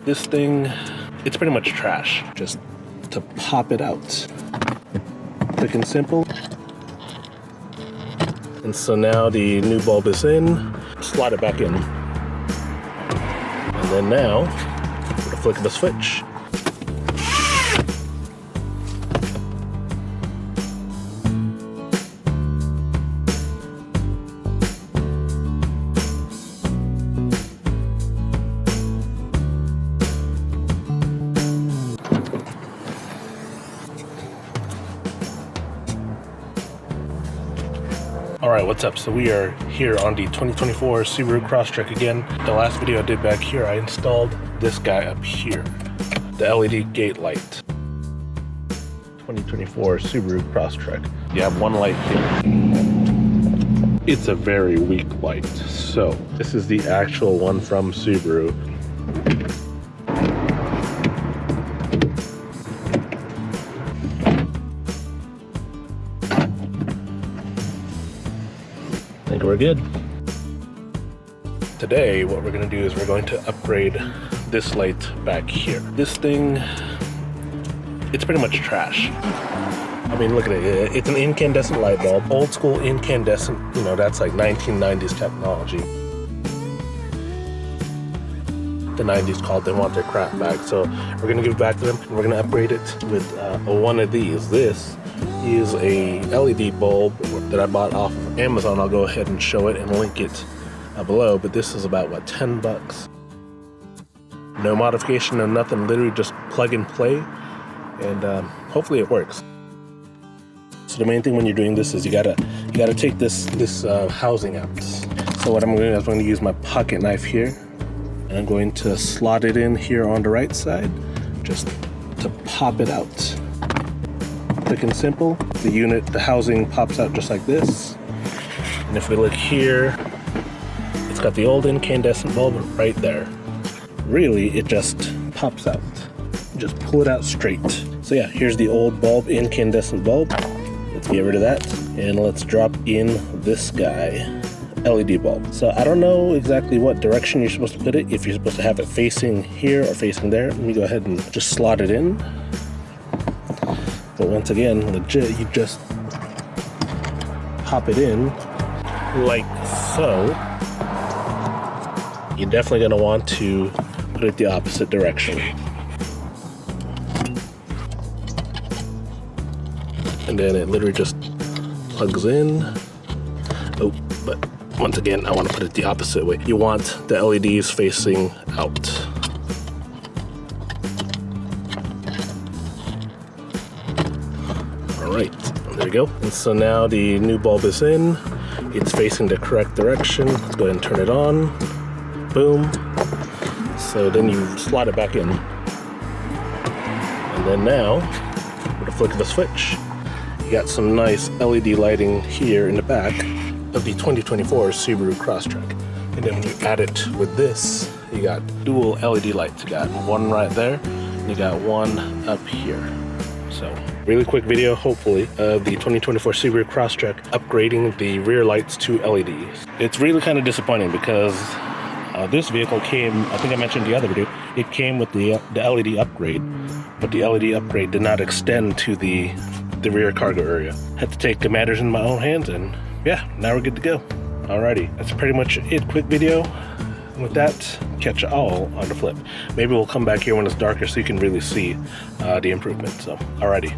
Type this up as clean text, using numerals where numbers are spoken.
This thing, it's pretty much trash. Just to pop it out. Quick and simple. And so now the new bulb is in, slide it back in. And then now, with a flick of a switch, Alright, what's up? So we are here on the 2024 Subaru Crosstrek again. The last video I did back here, I installed this guy up here, the LED gate light. 2024 Subaru Crosstrek. You have one light here. It's a very weak light. So this is the actual one from Subaru. I think we're good. Today, what we're going to do is we're going to upgrade this light back here. This thing, it's pretty much trash. I mean, look at it. It's an incandescent light bulb. Old school incandescent, you know, that's like 1990s technology. The 90s called, they want their crap back. So we're going to give it back to them and we're going to upgrade it with one of these. This is a LED bulb that I bought off of Amazon. I'll go ahead and show it and link it below, but this is about, what, 10 bucks? No modification, no nothing, literally just plug and play, and hopefully it works. So the main thing when you're doing this is you gotta take this housing out. So what I'm going to do is I'm going to use my pocket knife here, and I'm going to slot it in here on the right side, just to pop it out. Quick and simple. The housing pops out just like this. And if we look here, it's got the old incandescent bulb right there. Really, it just pops out. Just pull it out straight. So yeah, here's the old bulb, incandescent bulb. Let's get rid of that. And let's drop in this guy, LED bulb. So I don't know exactly what direction you're supposed to put it, if you're supposed to have it facing here or facing there. Let me go ahead and just slot it in. But once again, legit, you just pop it in like so. You're definitely going to want to put it the opposite direction. And then it literally just plugs in. Oh, but once again, I want to put it the opposite way. You want the LEDs facing out. Alright, there we go. And so now the new bulb is in. It's facing the correct direction. Let's go ahead and turn it on. Boom. So then you slide it back in. And then now, with a flick of a switch, you got some nice LED lighting here in the back of the 2024 Subaru Crosstrek. And then when you add it with this, you got dual LED lights. You got one right there, and you got one up here. So, really quick video, hopefully, of the 2024 Subaru Crosstrek upgrading the rear lights to LEDs. It's really kind of disappointing because this vehicle came, I think I mentioned in the other video, it came with the LED upgrade, but the LED upgrade did not extend to the rear cargo area. Had to take the matters in my own hands, and yeah, now we're good to go. Alrighty, that's pretty much it. Quick video. With that, catch you all on the flip. Maybe we'll come back here when it's darker so you can really see the improvement. So, alrighty.